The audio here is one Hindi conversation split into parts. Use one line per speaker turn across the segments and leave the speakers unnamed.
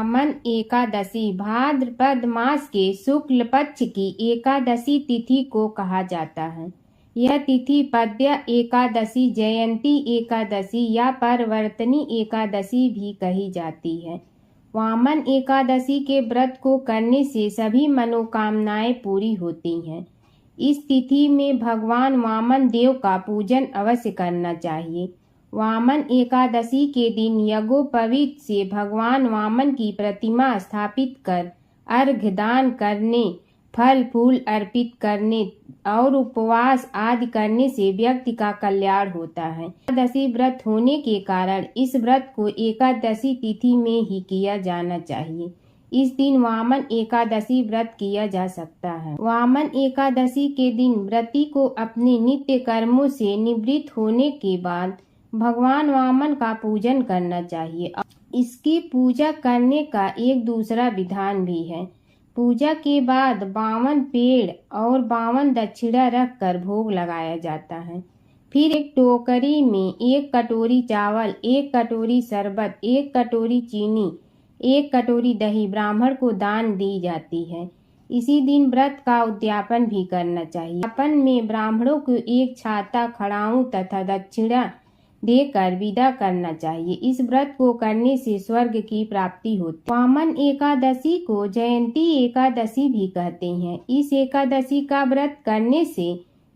वामन एकादशी भाद्रपद मास के शुक्ल पक्ष की एकादशी तिथि को कहा जाता है। यह तिथि पद्य एकादशी, जयंती एकादशी या परवर्तनी एकादशी भी कही जाती है। वामन एकादशी के व्रत को करने से सभी मनोकामनाएं पूरी होती हैं। इस तिथि में भगवान वामन देव का पूजन अवश्य करना चाहिए। वामन एकादशी के दिन यज्ञोपवीत से भगवान वामन की प्रतिमा स्थापित कर अर्घ्य दान करने, फल फूल अर्पित करने और उपवास आदि करने से व्यक्ति का कल्याण होता है। एकादशी व्रत होने के कारण इस व्रत को एकादशी तिथि में ही किया जाना चाहिए। इस दिन वामन एकादशी व्रत किया जा सकता है। वामन एकादशी के दिन व्रती को अपने नित्य कर्मों से निवृत्त होने के बाद भगवान वामन का पूजन करना चाहिए। इसकी पूजा करने का एक दूसरा विधान भी है। पूजा के बाद 52 पेड़ और 52 दक्षिणा रखकर भोग लगाया जाता है। फिर एक टोकरी में 1 कटोरी चावल, 1 कटोरी शरबत, 1 कटोरी चीनी, 1 कटोरी दही ब्राह्मण को दान दी जाती है। इसी दिन व्रत का उद्यापन भी करना चाहिए। उद्यापन में ब्राह्मणों को 1 छाता, खड़ाऊं तथा दक्षिणा देकर विदा करना चाहिए। इस व्रत को करने से स्वर्ग की प्राप्ति होती है। वामन एकादशी को जयंती एकादशी भी कहते हैं। इस एकादशी का व्रत करने से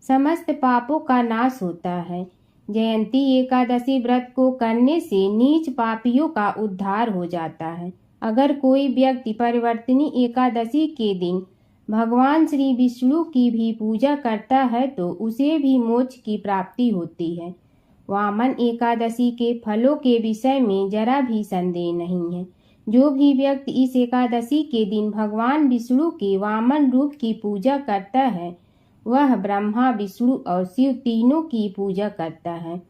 समस्त पापों का नाश होता है। जयंती एकादशी व्रत को करने से नीच पापियों का उद्धार हो जाता है। अगर कोई व्यक्ति परिवर्तनी एकादशी के दिन भगवान श्री विष्णु की भी पूजा करता है तो उसे भी मोक्ष की प्राप्ति होती है। वामन एकादशी के फलों के विषय में जरा भी संदेह नहीं है। जो भी व्यक्ति इस एकादशी के दिन भगवान विष्णु के वामन रूप की पूजा करता है वह ब्रह्मा, विष्णु और शिव तीनों की पूजा करता है।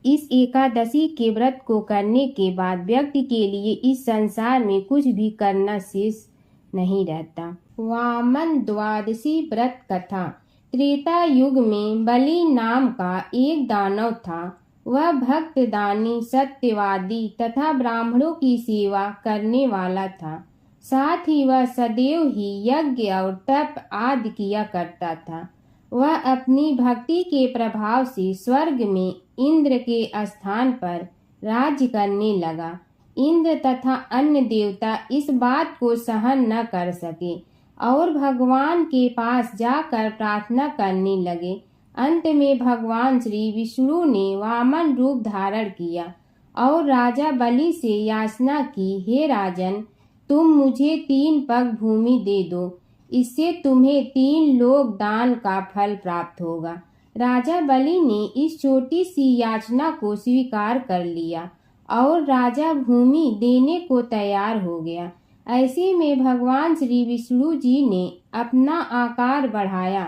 इस एकादशी के व्रत को करने के बाद व्यक्ति के लिए इस संसार में कुछ भी करना शेष नहीं रहता। वामन द्वादशी व्रत कथा। त्रेता युग में बलि नाम का एक दानव था। वह भक्त, दानी, सत्यवादी तथा ब्राह्मणों की सेवा करने वाला था। साथ ही वह सदैव ही यज्ञ और तप आदि किया करता था। वह अपनी भक्ति के प्रभाव से स्वर्ग में इंद्र के स्थान पर राज्य करने लगा। इंद्र तथा अन्य देवता इस बात को सहन न कर सके और भगवान के पास जाकर प्रार्थना करने लगे। अंत में भगवान श्री विष्णु ने वामन रूप धारण किया और राजा बलि से याचना की, हे राजन, तुम मुझे 3 पग भूमि दे दो, इससे तुम्हें 3 लोक दान का फल प्राप्त होगा। राजा बलि ने इस छोटी सी याचना को स्वीकार कर लिया और राजा भूमि देने को तैयार हो गया। ऐसे में भगवान श्री विष्णु जी ने अपना आकार बढ़ाया।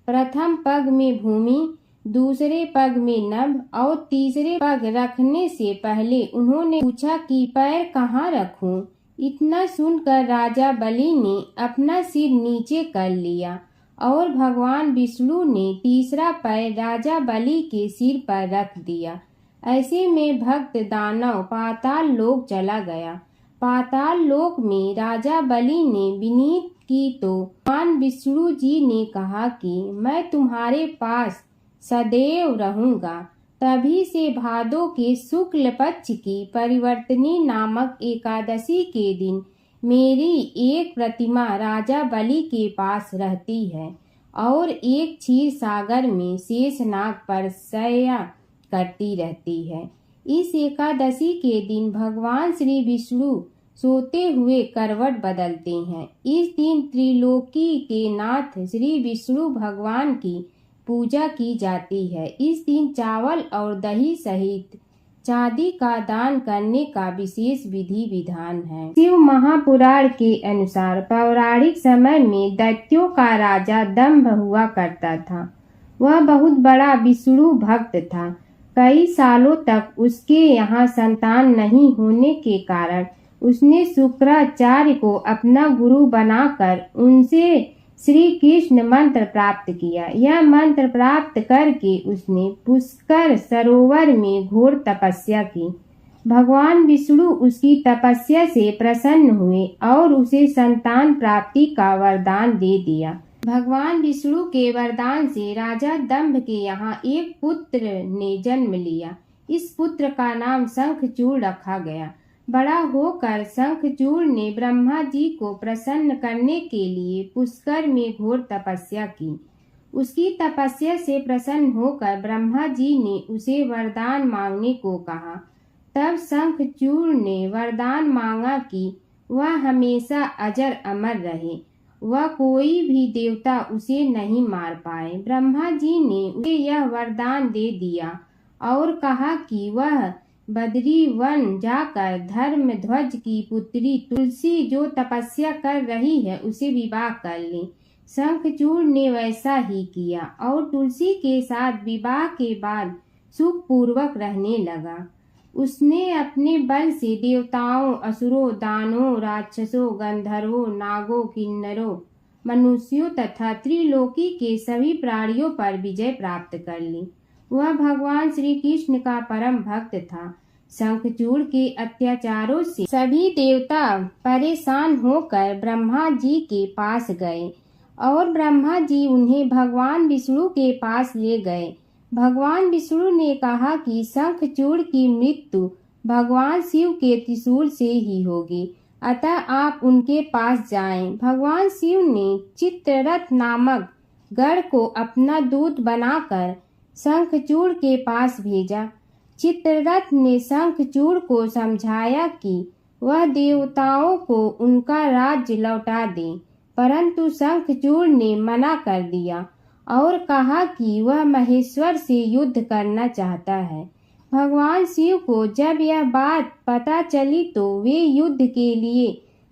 प्रथम पग में भूमि, दूसरे पग में नभ और तीसरे पग रखने से पहले उन्होंने पूछा कि पैर कहाँ रखूं। इतना सुनकर राजा बलि ने अपना सिर नीचे कर लिया और भगवान विष्णु ने तीसरा पैर राजा बलि के सिर पर रख दिया। ऐसे में भक्त दानव पाताल लोक चला गया। पाताल लोक में राजा बलि ने विनीत की तो भगवान विष्णु जी ने कहा कि मैं तुम्हारे पास सदैव रहूंगा। तभी से भादो के शुक्ल पक्ष की परिवर्तनी नामक एकादशी के दिन मेरी एक प्रतिमा राजा बलि के पास रहती है और एक क्षीर सागर में शेषनाग पर शय्या करती रहती है। इस एकादशी के दिन भगवान श्री विष्णु सोते हुए करवट बदलते हैं। इस दिन त्रिलोकी के नाथ श्री विष्णु भगवान की पूजा की जाती है। इस दिन चावल और दही सहित चांदी का दान करने का विशेष विधि विधान है। शिव महापुराण के अनुसार पौराणिक समय में दैत्यों का राजा दंभ हुआ करता था। वह बहुत बड़ा विष्णु भक्त था। कई सालों तक उसके यहाँ संतान नहीं होने के कारण उसने शुक्राचार्य को अपना गुरु बनाकर उनसे श्री कृष्ण मंत्र प्राप्त किया। यह मंत्र प्राप्त करके उसने पुष्कर सरोवर में घोर तपस्या की। भगवान विष्णु उसकी तपस्या से प्रसन्न हुए और उसे संतान प्राप्ति का वरदान दे दिया। भगवान विष्णु के वरदान से राजा दंभ के यहाँ एक पुत्र ने जन्म लिया। इस पुत्र का नाम शंखचूड़ रखा गया। बड़ा होकर शंखचूड़ ने ब्रह्मा जी को प्रसन्न करने के लिए पुष्कर में घोर तपस्या की। उसकी तपस्या से प्रसन्न होकर ब्रह्मा जी ने उसे वरदान मांगने को कहा। तब शंखचूड़ ने वरदान मांगा कि वह हमेशा अजर अमर रहे, वह कोई भी देवता उसे नहीं मार पाए। ब्रह्मा जी ने उसे यह वरदान दे दिया और कहा कि वह बद्री वन जाकर धर्मध्वज की पुत्री तुलसी जो तपस्या कर रही है उसे विवाह कर ले। शंखचूड़ ने वैसा ही किया और तुलसी के साथ विवाह के बाद सुखपूर्वक रहने लगा। उसने अपने बल से देवताओं, असुरों, दानों, राक्षसों, गंधर्वों, नागों, किन्नरों, मनुष्यों तथा त्रिलोकी के सभी प्राणियों पर विजय प्राप्त कर ली। वह भगवान श्री कृष्ण का परम भक्त था। शंखचूड़ के अत्याचारों से सभी देवता परेशान होकर ब्रह्मा जी के पास गए और ब्रह्मा जी उन्हें भगवान विष्णु के पास ले गए। भगवान विष्णु ने कहा कि शंखचूड़ की मृत्यु भगवान शिव के त्रिशूल से ही होगी, अतः आप उनके पास जाएं। भगवान शिव ने चित्ररथ नामक गण को अपना दूत बनाकर शंखचूड़ के पास भेजा। चित्ररथ ने शंखचूड़ को समझाया कि वह देवताओं को उनका राज्य लौटा दे, परंतु शंखचूड़ ने मना कर दिया और कहा कि वह महेश्वर से युद्ध करना चाहता है। भगवान शिव को जब यह बात पता चली तो वे युद्ध के लिए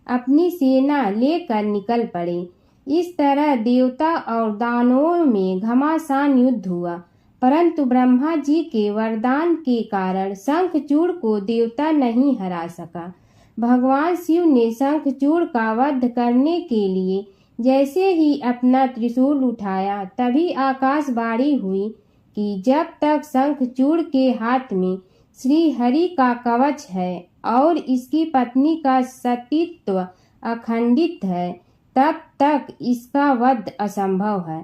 अपनी सेना लेकर निकल पड़े। इस तरह देवता और दानवों में घमासान युद्ध हुआ, परंतु ब्रह्मा जी के वरदान के कारण शंखचूड़ को देवता नहीं हरा सका। भगवान शिव ने शंखचूड़ का वध करने के लिए जैसे ही अपना त्रिशूल उठाया, तभी आकाशवाणी हुई कि जब तक शंखचूड़ के हाथ में श्री हरि का कवच है और इसकी पत्नी का सतीत्व अखंडित है, तब तक इसका वध असंभव है।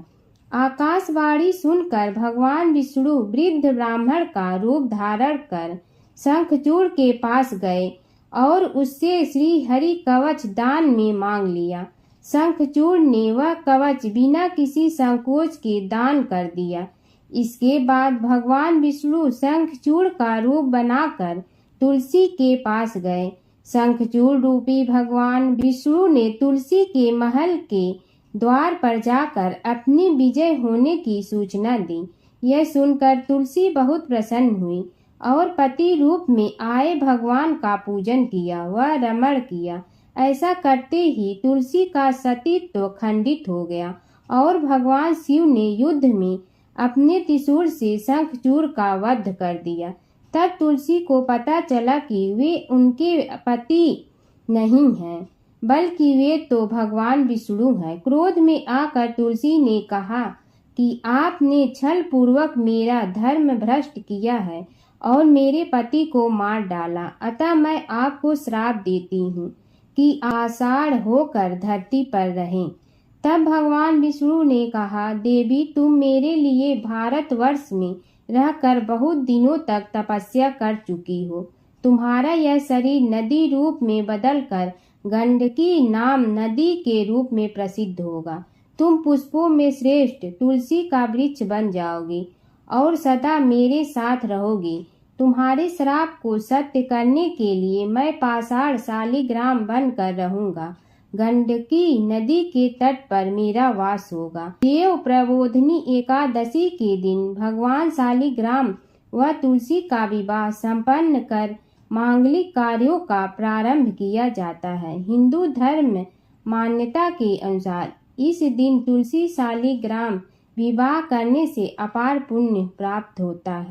आकाशवाणी सुनकर भगवान विष्णु वृद्ध ब्राह्मण का रूप धारण कर शंखचूड़ के पास गए और उससे श्री हरि कवच दान में मांग लिया। शंखचूड़ ने वह कवच बिना किसी संकोच के दान कर दिया। इसके बाद भगवान विष्णु शंखचूड़ का रूप बनाकर तुलसी के पास गए। शंखचूड़ रूपी भगवान विष्णु ने तुलसी के महल के द्वार पर जाकर अपनी विजय होने की सूचना दी। यह सुनकर तुलसी बहुत प्रसन्न हुई और पति रूप में आए भगवान का पूजन किया, वह रमण किया। ऐसा करते ही तुलसी का सतीत्व खंडित हो गया और भगवान शिव ने युद्ध में अपने त्रिशूल से शंखचूड़ का वध कर दिया। तब तुलसी को पता चला कि वे उनके पति नहीं हैं, बल्कि वे तो भगवान विष्णु हैं। क्रोध में आकर तुलसी ने कहा कि आपने छल पूर्वक मेरा धर्म भ्रष्ट किया है और मेरे पति को मार डाला, अतः मैं आपको श्राप देती हूँ कि आषाढ़ होकर धरती पर रहें। तब भगवान विष्णु ने कहा, देवी तुम मेरे लिए भारतवर्ष में रहकर बहुत दिनों तक तपस्या कर चुकी हो। तुम्हारा यह शरीर नदी रूप में बदलकर गंडकी नाम नदी के रूप में प्रसिद्ध होगा। तुम पुष्पों में श्रेष्ठ तुलसी का वृक्ष बन जाओगी और सदा मेरे साथ रहोगी। तुम्हारे श्राप को सत्य करने के लिए मैं पाषाण शालिग्राम बनकर रहूंगा। गंडकी नदी के तट पर मेरा वास होगा। देव प्रबोधिनी एकादशी के दिन भगवान शालिग्राम व तुलसी का विवाह संपन्न कर मांगलिक कार्यों का प्रारंभ किया जाता है। हिंदू धर्म मान्यता के अनुसार इस दिन तुलसी शालिग्राम विवाह करने से अपार पुण्य प्राप्त होता है।